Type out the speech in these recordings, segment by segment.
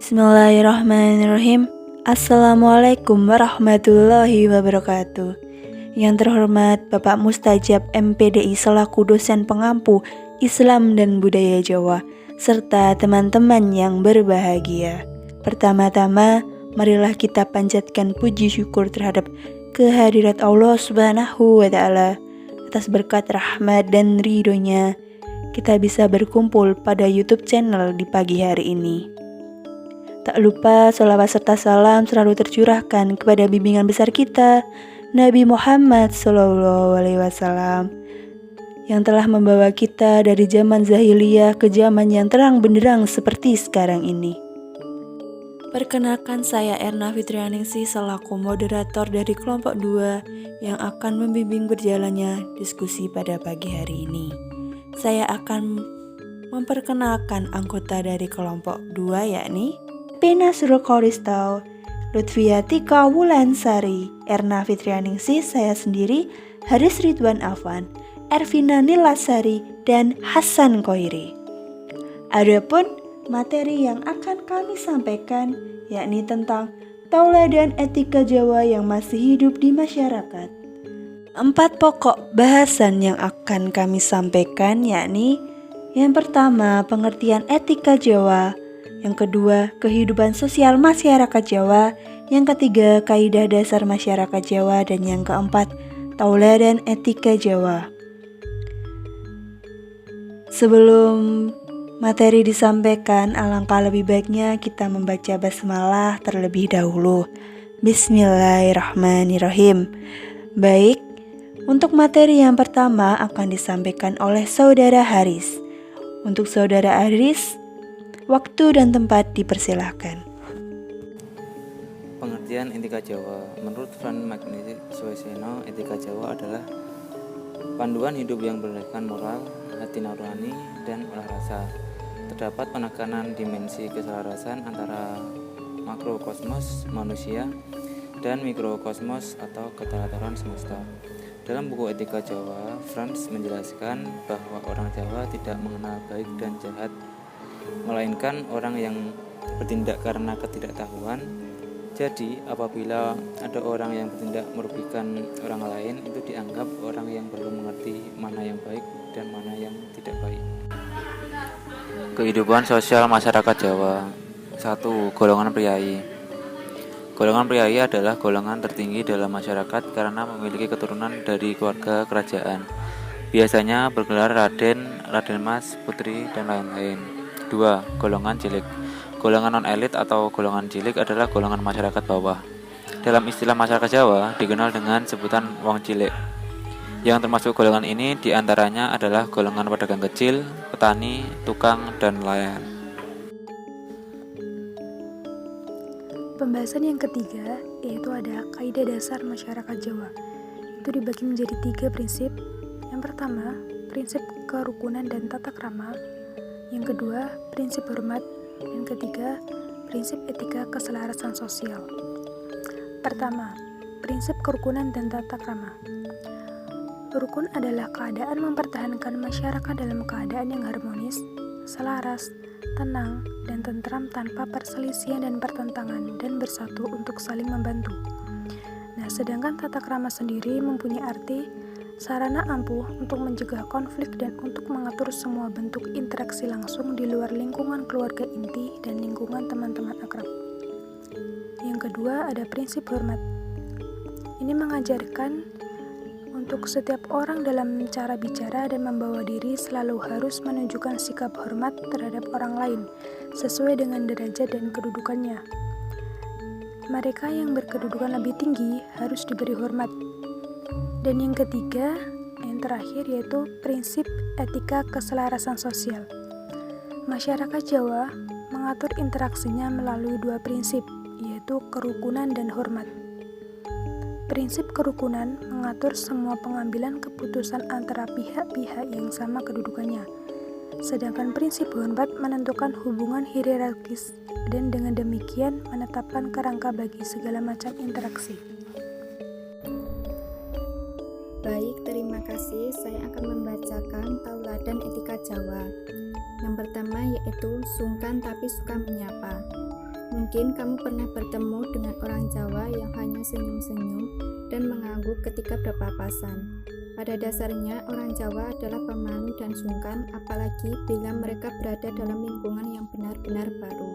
Bismillahirrahmanirrahim. Assalamualaikum warahmatullahi wabarakatuh. Yang terhormat Bapak Mustajab MPDI selaku dosen pengampu Islam dan Budaya Jawa, serta teman-teman yang berbahagia. Pertama-tama, marilah kita panjatkan puji syukur terhadap kehadirat Allah Subhanahu wa Ta'ala. Atas berkat rahmat dan ridhonya, kita bisa berkumpul pada YouTube channel di pagi hari ini. Tak lupa sholawat serta salam selalu tercurahkan kepada bimbingan besar kita, Nabi Muhammad SAW, yang telah membawa kita dari zaman zahiliyah ke zaman yang terang benderang seperti sekarang ini. Perkenalkan, saya Erna Fitrianingsih selaku moderator dari kelompok 2 yang akan membimbing berjalannya diskusi pada pagi hari ini. Saya akan memperkenalkan anggota dari kelompok 2, yakni Pena Surukoristo, Lutfia Tika Wulansari, Erna Fitrianingsih, saya sendiri, Haris Ridwan Afwan, Ervina Nilasari, dan Hasan Koiri. Adapun materi yang akan kami sampaikan yakni tentang tauladan etika Jawa yang masih hidup di masyarakat. 4 pokok bahasan yang akan kami sampaikan yakni yang pertama, pengertian etika Jawa. Yang kedua, kehidupan sosial masyarakat Jawa. Yang ketiga, kaidah dasar masyarakat Jawa. Dan yang keempat, tauladan etika Jawa. Sebelum materi disampaikan, alangkah lebih baiknya kita membaca basmalah terlebih dahulu. Bismillahirrahmanirrahim. Baik, untuk materi yang pertama akan disampaikan oleh Saudara Haris. Untuk Saudara Haris, waktu dan tempat dipersilahkan. Pengertian etika Jawa. Menurut Van Magnific Sueseno, etika Jawa adalah panduan hidup yang berdasarkan moral, hati nurani, dan olah rasa. Terdapat penekanan dimensi keselarasan antara makrokosmos manusia dan mikrokosmos atau keteladanan semesta. Dalam buku Etika Jawa, Franz menjelaskan bahwa orang Jawa tidak mengenal baik dan jahat, melainkan orang yang bertindak karena ketidaktahuan. Jadi, apabila ada orang yang bertindak merugikan orang lain, itu dianggap orang yang belum mengerti mana yang baik dan mana yang tidak baik. Kehidupan sosial masyarakat Jawa. 1. Golongan priai. Golongan priai adalah golongan tertinggi dalam masyarakat karena memiliki keturunan dari keluarga kerajaan. Biasanya bergelar Raden, Raden Mas, Putri, dan lain-lain. 2. Golongan cilik. Golongan non-elit atau golongan cilik adalah golongan masyarakat bawah. Dalam istilah masyarakat Jawa dikenal dengan sebutan wong cilik. Yang termasuk golongan ini diantaranya adalah golongan pedagang kecil, petani, tukang, dan nelayan. Pembahasan yang ketiga yaitu ada kaidah dasar masyarakat Jawa. Itu dibagi menjadi 3 prinsip. Yang pertama, prinsip kerukunan dan tata krama. Yang kedua, prinsip hormat. Yang ketiga, prinsip etika keselarasan sosial. Pertama, prinsip kerukunan dan tata krama. Rukun adalah keadaan mempertahankan masyarakat dalam keadaan yang harmonis, selaras, tenang, dan tentram tanpa perselisihan dan pertentangan, dan bersatu untuk saling membantu. Nah, sedangkan tata krama sendiri mempunyai arti sarana ampuh untuk mencegah konflik dan untuk mengatur semua bentuk interaksi langsung di luar lingkungan keluarga inti dan lingkungan teman-teman akrab. Yang kedua, ada prinsip hormat. Ini mengajarkan untuk setiap orang dalam cara bicara dan membawa diri selalu harus menunjukkan sikap hormat terhadap orang lain sesuai dengan derajat dan kedudukannya. Mereka yang berkedudukan lebih tinggi harus diberi hormat. Dan yang ketiga, yang terakhir yaitu prinsip etika keselarasan sosial. Masyarakat Jawa mengatur interaksinya melalui 2 prinsip, yaitu kerukunan dan hormat. Prinsip kerukunan mengatur semua pengambilan keputusan antara pihak-pihak yang sama kedudukannya. Sedangkan prinsip hormat menentukan hubungan hierarkis dan dengan demikian menetapkan kerangka bagi segala macam interaksi. Baik, terima kasih. Saya akan membacakan tauladan etika Jawa. Yang pertama yaitu sungkan tapi suka menyapa. Mungkin kamu pernah bertemu dengan orang Jawa yang hanya senyum-senyum dan mengangguk ketika berpapasan. Pada dasarnya, orang Jawa adalah pemalu dan sungkan, apalagi bila mereka berada dalam lingkungan yang benar-benar baru.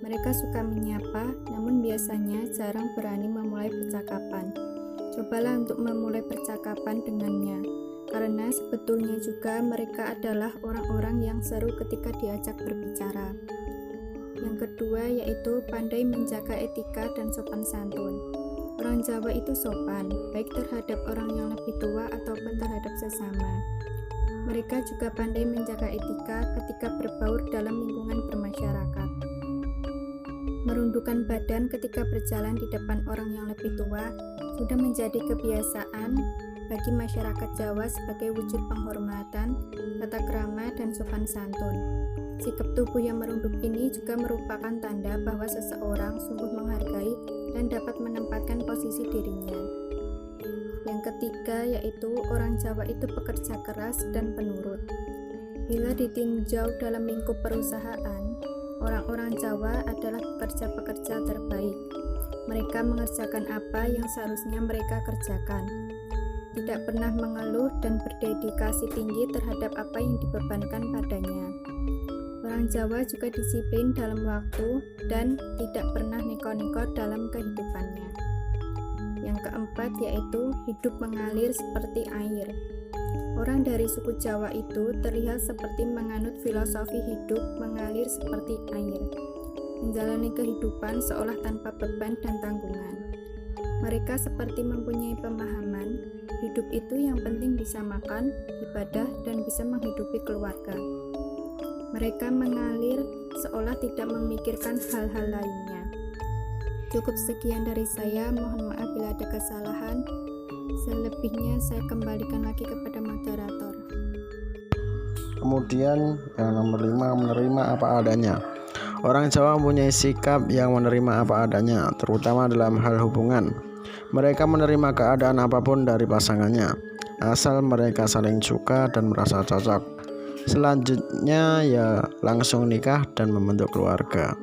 Mereka suka menyapa, namun biasanya jarang berani memulai percakapan. Cobalah untuk memulai percakapan dengannya, karena sebetulnya juga mereka adalah orang-orang yang seru ketika diajak berbicara. Yang kedua yaitu pandai menjaga etika dan sopan santun. Orang Jawa itu sopan, baik terhadap orang yang lebih tua ataupun terhadap sesama. Mereka juga pandai menjaga etika ketika berbaur dalam lingkungan bermasyarakat. Merundukkan badan ketika berjalan di depan orang yang lebih tua sudah menjadi kebiasaan bagi masyarakat Jawa sebagai wujud penghormatan, tata krama, dan sopan santun. Sikap tubuh yang merunduk ini juga merupakan tanda bahwa seseorang sungguh menghargai dan dapat menempatkan posisi dirinya. Yang ketiga yaitu orang Jawa itu pekerja keras dan penurut. Bila ditinjau dalam lingkup perusahaan, orang-orang Jawa adalah pekerja-pekerja terbaik. Mereka mengerjakan apa yang seharusnya mereka kerjakan. Tidak pernah mengeluh dan berdedikasi tinggi terhadap apa yang dibebankan padanya. Orang Jawa juga disiplin dalam waktu dan tidak pernah neko-neko dalam kehidupannya. Yang keempat yaitu hidup mengalir seperti air. Orang dari suku Jawa itu terlihat seperti menganut filosofi hidup mengalir seperti air, menjalani kehidupan seolah tanpa beban dan tanggungan. Mereka seperti mempunyai pemahaman, hidup itu yang penting bisa makan, ibadah, dan bisa menghidupi keluarga. Mereka mengalir seolah tidak memikirkan hal-hal lainnya. Cukup sekian dari saya, mohon maaf bila ada kesalahan. Selebihnya saya kembalikan lagi kepada moderator. Kemudian yang nomor 5, menerima apa adanya. Orang Jawa mempunyai sikap yang menerima apa adanya, terutama dalam hal hubungan. Mereka menerima keadaan apapun dari pasangannya, asal mereka saling suka dan merasa cocok. Selanjutnya ya langsung nikah dan membentuk keluarga.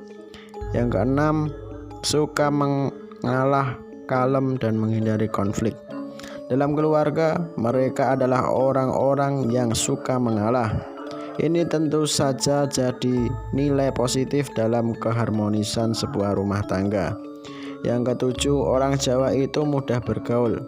Yang keenam, suka mengalah, kalem, dan menghindari konflik. Dalam keluarga, mereka adalah orang-orang yang suka mengalah. Ini tentu saja jadi nilai positif dalam keharmonisan sebuah rumah tangga. Yang ketujuh, orang Jawa itu mudah bergaul.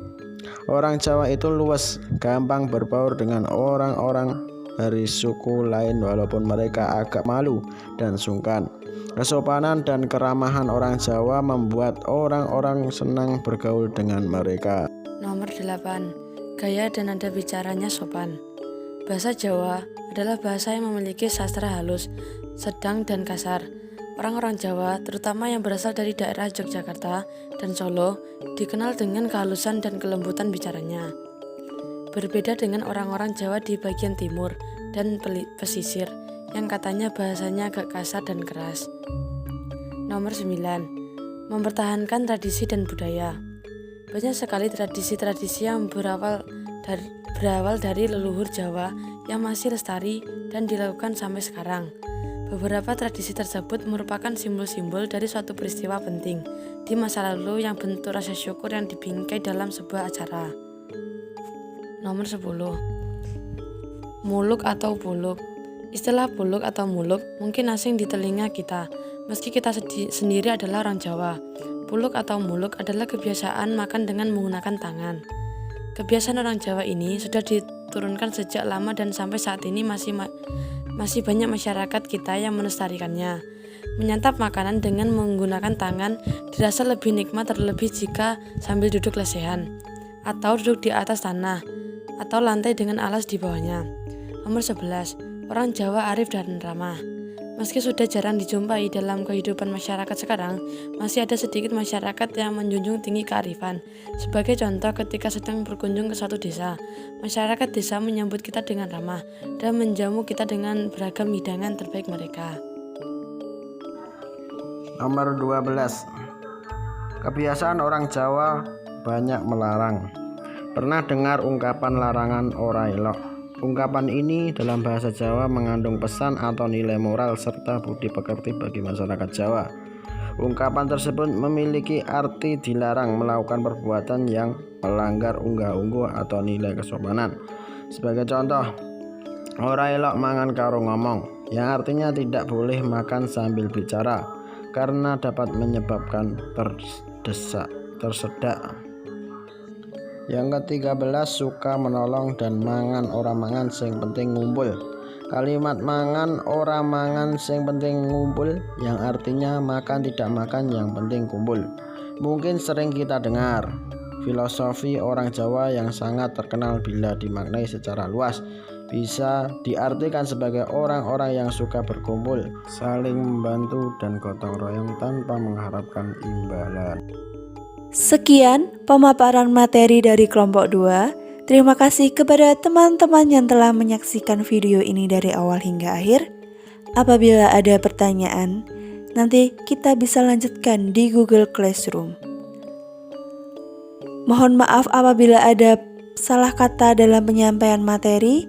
Orang Jawa itu luwes, gampang berbaur dengan orang-orang dari suku lain walaupun mereka agak malu dan sungkan. Kesopanan dan keramahan orang Jawa membuat orang-orang senang bergaul dengan mereka. Nomor 8. Gaya dan nada bicaranya sopan. Bahasa Jawa adalah bahasa yang memiliki sastra halus, sedang, dan kasar. Orang-orang Jawa, terutama yang berasal dari daerah Yogyakarta dan Solo, dikenal dengan kehalusan dan kelembutan bicaranya. Berbeda dengan orang-orang Jawa di bagian timur dan pesisir, yang katanya bahasanya agak kasar dan keras. Nomor 9. Mempertahankan tradisi dan budaya. Banyak sekali tradisi-tradisi yang berawal dari leluhur Jawa yang masih lestari dan dilakukan sampai sekarang. Beberapa tradisi tersebut merupakan simbol-simbol dari suatu peristiwa penting di masa lalu yang bentuk rasa syukur yang dibingkai dalam sebuah acara. Nomor 10. Muluk atau buluk. Istilah buluk atau muluk mungkin asing di telinga kita, meski kita sendiri adalah orang Jawa. Buluk atau muluk adalah kebiasaan makan dengan menggunakan tangan. Kebiasaan orang Jawa ini sudah diturunkan sejak lama dan sampai saat ini masih banyak masyarakat kita yang melestarikannya. Menyantap makanan dengan menggunakan tangan dirasa lebih nikmat, terlebih jika sambil duduk lesehan atau duduk di atas tanah atau lantai dengan alas di bawahnya. Nomor 11. Orang Jawa arif dan ramah. Meski sudah jarang dijumpai dalam kehidupan masyarakat sekarang, masih ada sedikit masyarakat yang menjunjung tinggi kearifan. Sebagai contoh, ketika sedang berkunjung ke suatu desa, masyarakat desa menyambut kita dengan ramah dan menjamu kita dengan beragam hidangan terbaik mereka. Nomor 12. Kebiasaan orang Jawa banyak melarang. Pernah dengar ungkapan larangan ora elok? Ungkapan ini dalam bahasa Jawa mengandung pesan atau nilai moral serta budi pekerti bagi masyarakat Jawa. Ungkapan tersebut memiliki arti dilarang melakukan perbuatan yang melanggar unggah-ungguh atau nilai kesopanan. Sebagai contoh, ora elok mangan karo ngomong, yang artinya tidak boleh makan sambil bicara karena dapat menyebabkan tersedak. Yang ke-13, suka menolong dan mangan ora mangan sing penting ngumpul. Kalimat mangan ora mangan sing penting ngumpul yang artinya makan tidak makan yang penting kumpul mungkin sering kita dengar. Filosofi orang Jawa yang sangat terkenal bila dimaknai secara luas bisa diartikan sebagai orang-orang yang suka berkumpul, saling membantu dan gotong royong tanpa mengharapkan imbalan. Sekian pemaparan materi dari kelompok 2. Terima kasih kepada teman-teman yang telah menyaksikan video ini dari awal hingga akhir. Apabila ada pertanyaan, nanti kita bisa lanjutkan di Google Classroom. Mohon maaf apabila ada salah kata dalam penyampaian materi.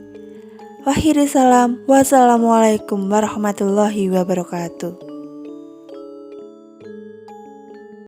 Wassalamualaikum warahmatullahi wabarakatuh.